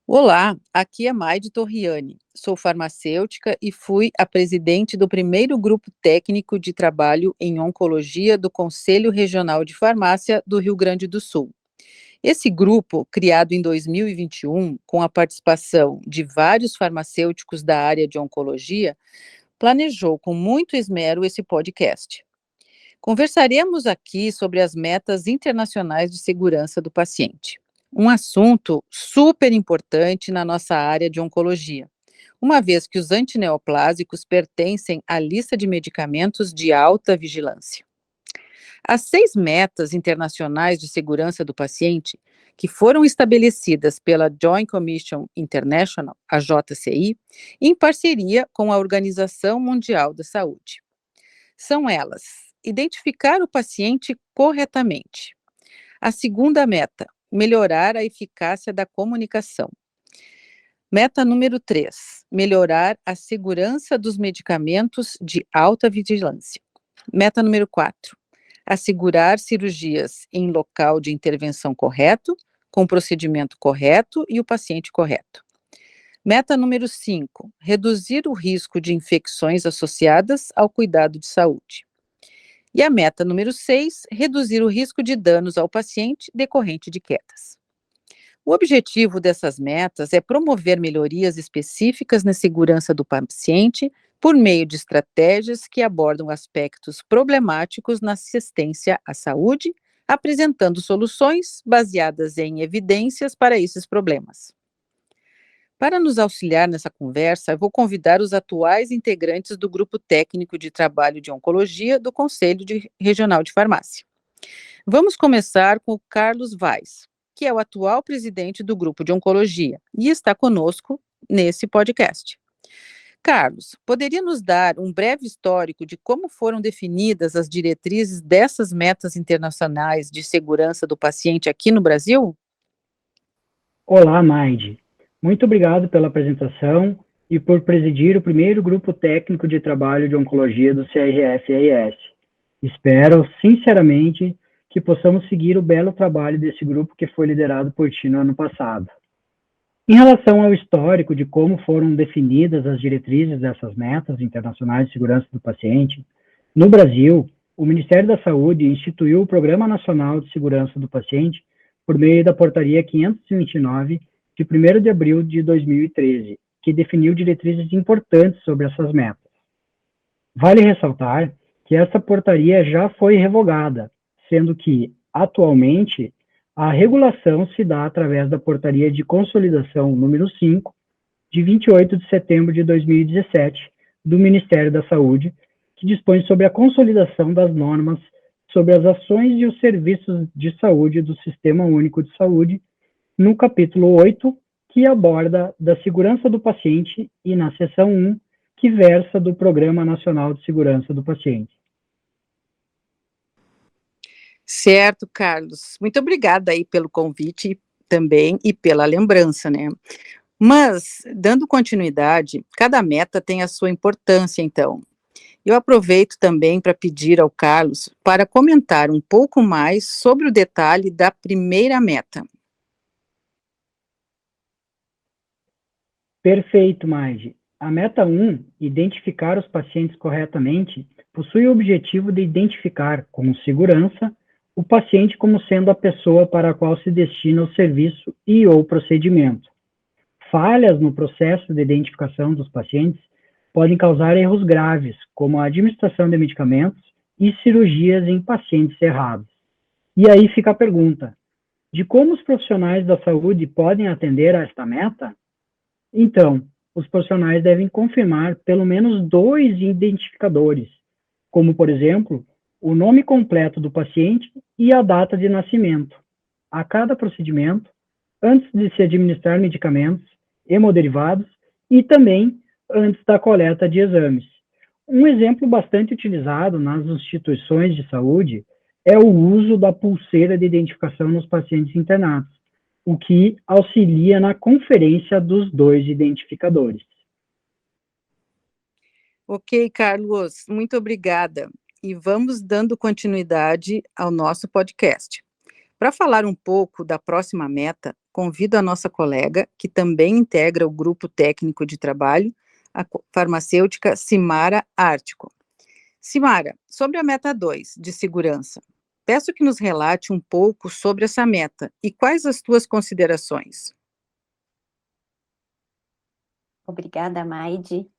Olá, aqui é Maide Torriani. Sou farmacêutica e fui a presidente do primeiro grupo técnico de trabalho em oncologia do Conselho Regional de Farmácia do Rio Grande do Sul. Esse grupo, criado em 2021, com a participação de vários farmacêuticos da área de oncologia, planejou com muito esmero esse podcast. Conversaremos aqui sobre as metas internacionais de segurança do paciente. Um assunto super importante na nossa área de oncologia, uma vez que os antineoplásicos pertencem à lista de medicamentos de alta vigilância. As 6 metas internacionais de segurança do paciente, que foram estabelecidas pela Joint Commission International, a JCI, em parceria com a Organização Mundial da Saúde. São elas: identificar o paciente corretamente. A segunda meta, melhorar a eficácia da comunicação. Meta número 3, melhorar a segurança dos medicamentos de alta vigilância. Meta número 4, assegurar cirurgias em local de intervenção correto, com procedimento correto e o paciente correto. Meta número 5, reduzir o risco de infecções associadas ao cuidado de saúde. E a meta número 6, reduzir o risco de danos ao paciente decorrente de quedas. O objetivo dessas metas é promover melhorias específicas na segurança do paciente por meio de estratégias que abordam aspectos problemáticos na assistência à saúde, apresentando soluções baseadas em evidências para esses problemas. Para nos auxiliar nessa conversa, eu vou convidar os atuais integrantes do Grupo Técnico de Trabalho de Oncologia do Conselho Regional de Farmácia. Vamos começar com o Carlos Vaz, que é o atual presidente do Grupo de Oncologia e está conosco nesse podcast. Carlos, poderia nos dar um breve histórico de como foram definidas as diretrizes dessas metas internacionais de segurança do paciente aqui no Brasil? Olá, Maide. Muito obrigado pela apresentação e por presidir o primeiro grupo técnico de trabalho de oncologia do CRF-AS. Espero, sinceramente, que possamos seguir o belo trabalho desse grupo que foi liderado por ti no ano passado. Em relação ao histórico de como foram definidas as diretrizes dessas metas internacionais de segurança do paciente, no Brasil, o Ministério da Saúde instituiu o Programa Nacional de Segurança do Paciente por meio da Portaria 529, de 1º de abril de 2013, que definiu diretrizes importantes sobre essas metas. Vale ressaltar que essa portaria já foi revogada, sendo que, atualmente, a regulação se dá através da Portaria de Consolidação número 5, de 28 de setembro de 2017, do Ministério da Saúde, que dispõe sobre a consolidação das normas sobre as ações e os serviços de saúde do Sistema Único de Saúde, no capítulo 8, que aborda da segurança do paciente, e na seção 1, que versa do Programa Nacional de Segurança do Paciente. Certo, Carlos. Muito obrigada aí pelo convite também e pela lembrança, né? Mas, dando continuidade, cada meta tem a sua importância, então. Eu aproveito também para pedir ao Carlos para comentar um pouco mais sobre o detalhe da primeira meta. Perfeito, Maide. A meta 1, identificar os pacientes corretamente, possui o objetivo de identificar, com segurança, o paciente como sendo a pessoa para a qual se destina o serviço e ou procedimento. Falhas no processo de identificação dos pacientes podem causar erros graves, como a administração de medicamentos e cirurgias em pacientes errados. E aí fica a pergunta: de como os profissionais da saúde podem atender a esta meta? Então, os profissionais devem confirmar pelo menos 2 identificadores, como, por exemplo, o nome completo do paciente e a data de nascimento, a cada procedimento, antes de se administrar medicamentos, hemoderivados e também antes da coleta de exames. Um exemplo bastante utilizado nas instituições de saúde é o uso da pulseira de identificação nos pacientes internados, o que auxilia na conferência dos 2 identificadores. Ok, Carlos, muito obrigada. E vamos dando continuidade ao nosso podcast. Para falar um pouco da próxima meta, convido a nossa colega, que também integra o grupo técnico de trabalho, a farmacêutica Simara Ártico. Simara, sobre a meta 2 de segurança, peço que nos relate um pouco sobre essa meta e quais as tuas considerações. Obrigada, Maide.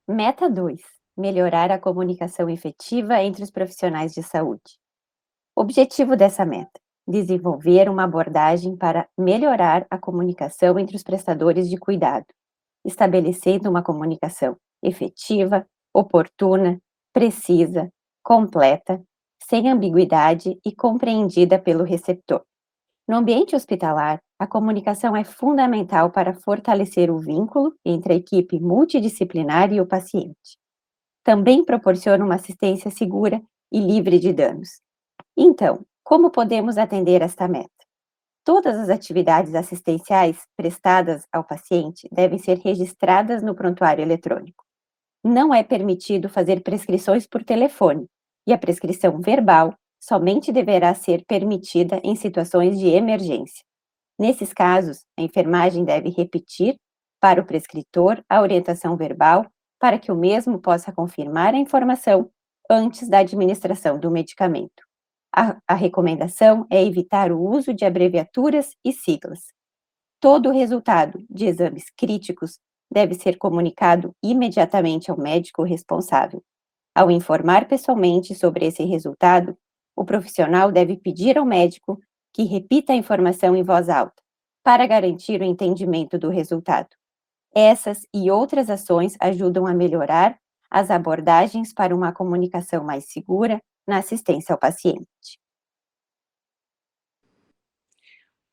Meta 2: melhorar a comunicação efetiva entre os profissionais de saúde. Objetivo dessa meta: desenvolver uma abordagem para melhorar a comunicação entre os prestadores de cuidado, estabelecendo uma comunicação efetiva, oportuna, precisa, completa, sem ambiguidade e compreendida pelo receptor. No ambiente hospitalar, a comunicação é fundamental para fortalecer o vínculo entre a equipe multidisciplinar e o paciente. Também proporciona uma assistência segura e livre de danos. Então, como podemos atender esta meta? Todas as atividades assistenciais prestadas ao paciente devem ser registradas no prontuário eletrônico. Não é permitido fazer prescrições por telefone, e a prescrição verbal somente deverá ser permitida em situações de emergência. Nesses casos, a enfermagem deve repetir para o prescritor a orientação verbal para que o mesmo possa confirmar a informação antes da administração do medicamento. A recomendação é evitar o uso de abreviaturas e siglas. Todo o resultado de exames críticos deve ser comunicado imediatamente ao médico responsável. Ao informar pessoalmente sobre esse resultado, o profissional deve pedir ao médico que repita a informação em voz alta, para garantir o entendimento do resultado. Essas e outras ações ajudam a melhorar as abordagens para uma comunicação mais segura na assistência ao paciente.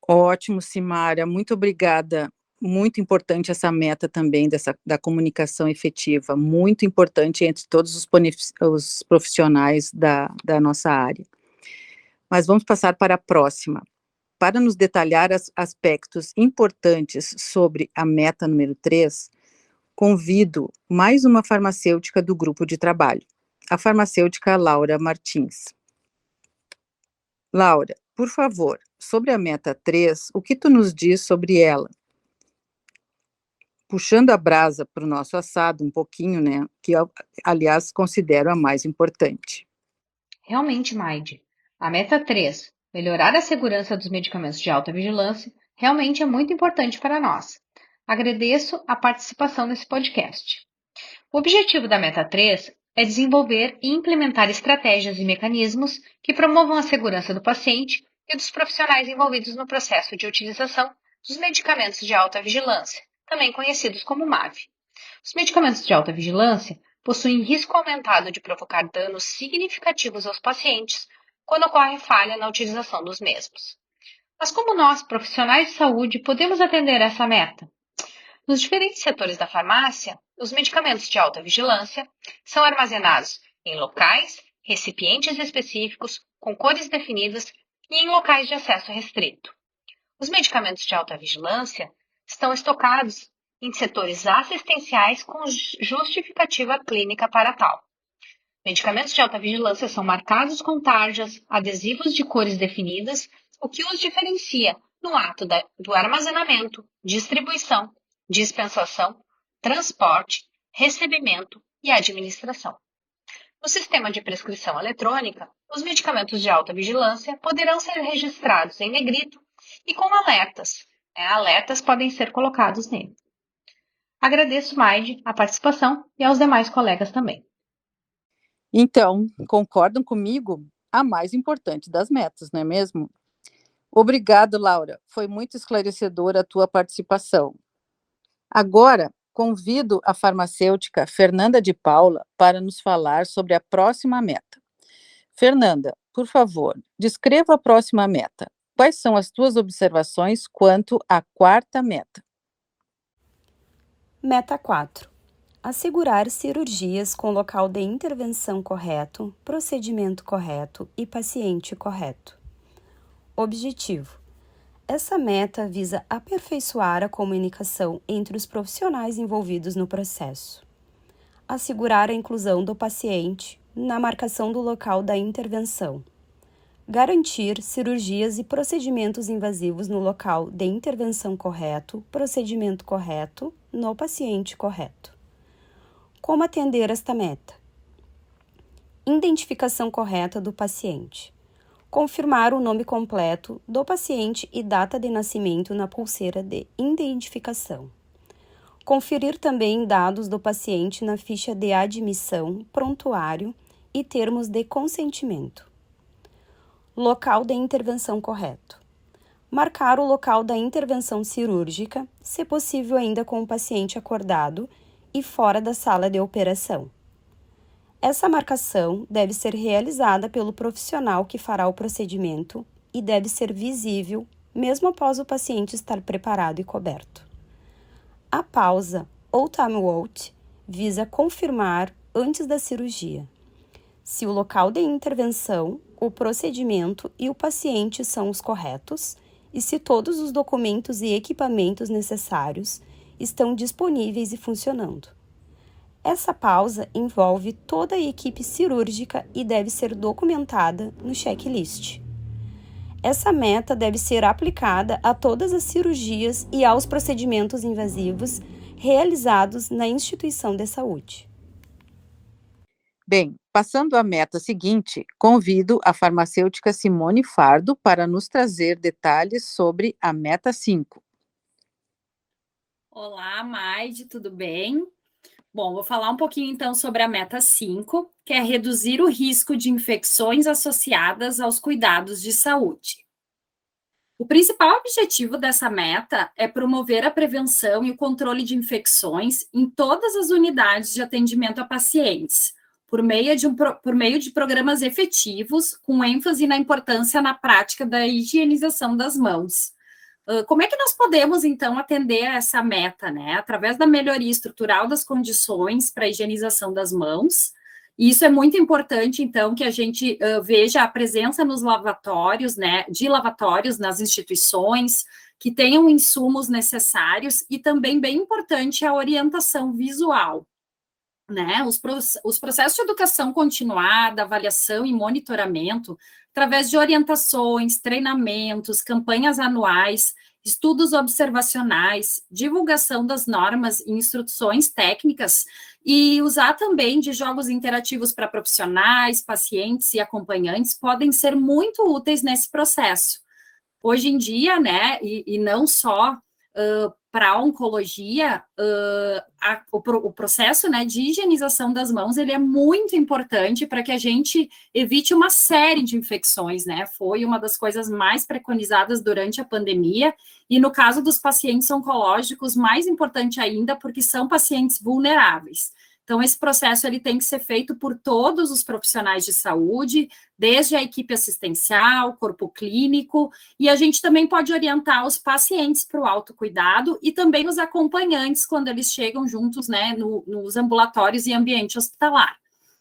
Ótimo, Simara, muito obrigada. Muito importante essa meta também da comunicação efetiva, muito importante entre todos os profissionais da nossa área. Mas vamos passar para a próxima. Para nos detalhar aspectos importantes sobre a meta número 3, convido mais uma farmacêutica do grupo de trabalho, a farmacêutica Laura Martins. Laura, por favor, sobre a meta 3, o que tu nos diz sobre ela? Puxando a brasa para o nosso assado um pouquinho, né, que eu, aliás, considero a mais importante. Realmente, Maide, a meta 3, melhorar a segurança dos medicamentos de alta vigilância, realmente é muito importante para nós. Agradeço a participação nesse podcast. O objetivo da meta 3 é desenvolver e implementar estratégias e mecanismos que promovam a segurança do paciente e dos profissionais envolvidos no processo de utilização dos medicamentos de alta vigilância, também conhecidos como MAV. Os medicamentos de alta vigilância possuem risco aumentado de provocar danos significativos aos pacientes quando ocorre falha na utilização dos mesmos. Mas como nós, profissionais de saúde, podemos atender essa meta? Nos diferentes setores da farmácia, os medicamentos de alta vigilância são armazenados em locais, recipientes específicos, com cores definidas e em locais de acesso restrito. Os medicamentos de alta vigilância estão estocados em setores assistenciais com justificativa clínica para tal. Medicamentos de alta vigilância são marcados com tarjas, adesivos de cores definidas, o que os diferencia no ato do armazenamento, distribuição, dispensação, transporte, recebimento e administração. No sistema de prescrição eletrônica, os medicamentos de alta vigilância poderão ser registrados em negrito e com alertas. Alertas podem ser colocados nele. Agradeço, Maide, a participação e aos demais colegas também. Então, concordam comigo? A mais importante das metas, não é mesmo? Obrigado, Laura. Foi muito esclarecedora a tua participação. Agora, convido a farmacêutica Fernanda de Paula para nos falar sobre a próxima meta. Fernanda, por favor, descreva a próxima meta. Quais são as tuas observações quanto à quarta meta? Meta 4. Assegurar cirurgias com local de intervenção correto, procedimento correto e paciente correto. Objetivo: essa meta visa aperfeiçoar a comunicação entre os profissionais envolvidos no processo, assegurar a inclusão do paciente na marcação do local da intervenção, Garantir cirurgias e procedimentos invasivos no local de intervenção correto, procedimento correto, no paciente correto. Como atender esta meta? Identificação correta do paciente. Confirmar o nome completo do paciente e data de nascimento na pulseira de identificação. Conferir também dados do paciente na ficha de admissão, prontuário e termos de consentimento. Local de intervenção correto. Marcar o local da intervenção cirúrgica, se possível ainda com o paciente acordado e fora da sala de operação. Essa marcação deve ser realizada pelo profissional que fará o procedimento e deve ser visível, mesmo após o paciente estar preparado e coberto. A pausa, ou time out, visa confirmar antes da cirurgia se o local de intervenção, o procedimento e o paciente são os corretos e se todos os documentos e equipamentos necessários estão disponíveis e funcionando. Essa pausa envolve toda a equipe cirúrgica e deve ser documentada no checklist. Essa meta deve ser aplicada a todas as cirurgias e aos procedimentos invasivos realizados na instituição de saúde. Bem, passando à meta seguinte, convido a farmacêutica Simone Fardo para nos trazer detalhes sobre a meta 5. Olá, Maide, tudo bem? Bom, vou falar um pouquinho então sobre a meta 5, que é reduzir o risco de infecções associadas aos cuidados de saúde. O principal objetivo dessa meta é promover a prevenção e o controle de infecções em todas as unidades de atendimento a pacientes, por meio de programas efetivos, com ênfase na importância na prática da higienização das mãos. Como é que nós podemos, então, atender a essa meta, né? Através da melhoria estrutural das condições para a higienização das mãos. E isso é muito importante, então, que a gente veja a presença nos lavatórios, né? De lavatórios nas instituições, que tenham insumos necessários e também, bem importante, a orientação visual. Né, os processos de educação continuada, avaliação e monitoramento, através de orientações, treinamentos, campanhas anuais, estudos observacionais, divulgação das normas e instruções técnicas, e usar também de jogos interativos para profissionais, pacientes e acompanhantes, podem ser muito úteis nesse processo. Hoje em dia, né, e não só para a oncologia, o processo, né, de higienização das mãos, ele é muito importante para que a gente evite uma série de infecções, né? Foi uma das coisas mais preconizadas durante a pandemia, e no caso dos pacientes oncológicos, mais importante ainda, porque são pacientes vulneráveis. Então, esse processo ele tem que ser feito por todos os profissionais de saúde, desde a equipe assistencial, corpo clínico, e a gente também pode orientar os pacientes para o autocuidado e também os acompanhantes quando eles chegam juntos, né, nos ambulatórios e ambiente hospitalar.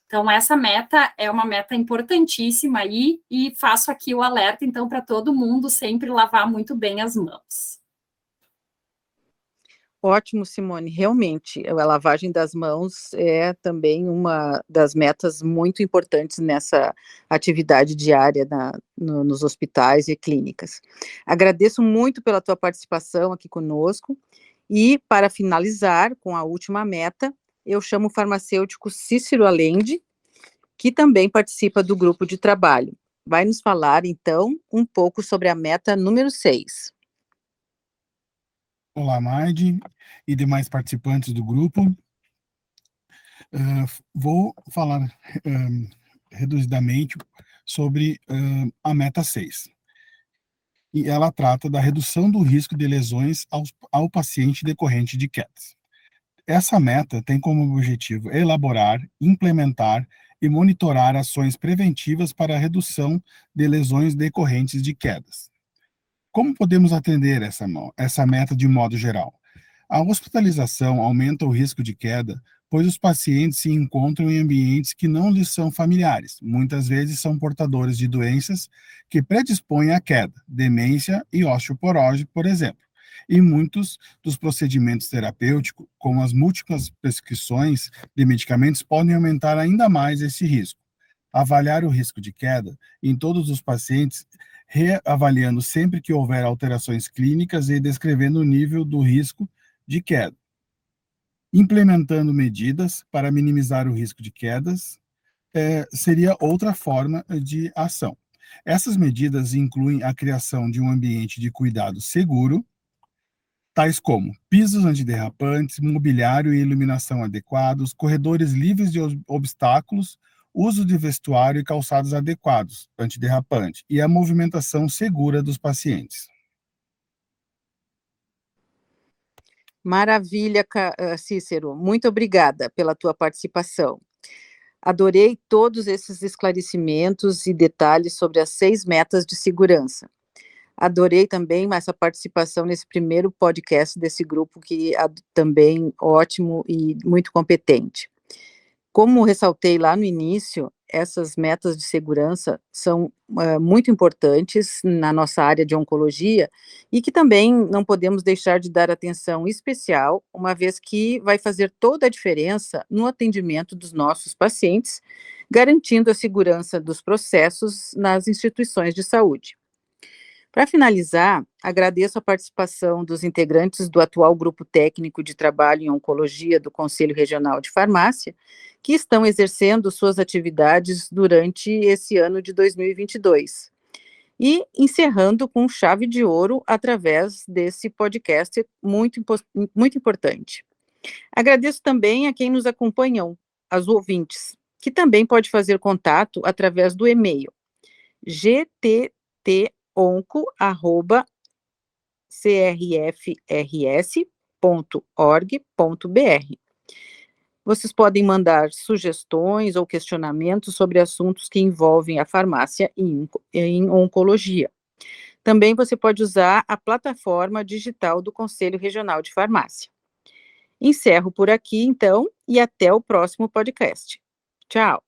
Então, essa meta é uma meta importantíssima aí, e faço aqui o alerta, então, para todo mundo sempre lavar muito bem as mãos. Ótimo, Simone. Realmente, a lavagem das mãos é também uma das metas muito importantes nessa atividade diária nos hospitais e clínicas. Agradeço muito pela tua participação aqui conosco e, para finalizar com a última meta, eu chamo o farmacêutico Cícero Allende, que também participa do grupo de trabalho. Vai nos falar, então, um pouco sobre a meta número 6. Olá, Maide e demais participantes do grupo. Vou falar reduzidamente sobre a meta 6. E ela trata da redução do risco de lesões ao paciente decorrente de quedas. Essa meta tem como objetivo elaborar, implementar e monitorar ações preventivas para a redução de lesões decorrentes de quedas. Como podemos atender essa meta de modo geral? A hospitalização aumenta o risco de queda, pois os pacientes se encontram em ambientes que não lhes são familiares. Muitas vezes são portadores de doenças que predispõem à queda, demência e osteoporose, por exemplo. E muitos dos procedimentos terapêuticos, como as múltiplas prescrições de medicamentos, podem aumentar ainda mais esse risco. avaliar o risco de queda em todos os pacientes, reavaliando sempre que houver alterações clínicas e descrevendo o nível do risco de queda. Implementando medidas para minimizar o risco de quedas, seria outra forma de ação. Essas medidas incluem a criação de um ambiente de cuidado seguro, tais como pisos antiderrapantes, mobiliário e iluminação adequados, corredores livres de obstáculos, uso de vestuário e calçados adequados, antiderrapante, e a movimentação segura dos pacientes. Maravilha, Cícero. Muito obrigada pela tua participação. Adorei todos esses esclarecimentos e detalhes sobre as 6 metas de segurança. Adorei também essa participação nesse primeiro podcast desse grupo, que é também ótimo e muito competente. Como ressaltei lá no início, essas metas de segurança são muito importantes na nossa área de oncologia e que também não podemos deixar de dar atenção especial, uma vez que vai fazer toda a diferença no atendimento dos nossos pacientes, garantindo a segurança dos processos nas instituições de saúde. Para finalizar, agradeço a participação dos integrantes do atual grupo técnico de trabalho em oncologia do Conselho Regional de Farmácia, que estão exercendo suas atividades durante esse ano de 2022. E encerrando com chave de ouro através desse podcast muito importante. Agradeço também a quem nos acompanhou, aos ouvintes, que também pode fazer contato através do e-mail gtttonco@crfrs.org.br. Vocês podem mandar sugestões ou questionamentos sobre assuntos que envolvem a farmácia em oncologia. Também você pode usar a plataforma digital do Conselho Regional de Farmácia. Encerro por aqui, então, e até o próximo podcast. Tchau!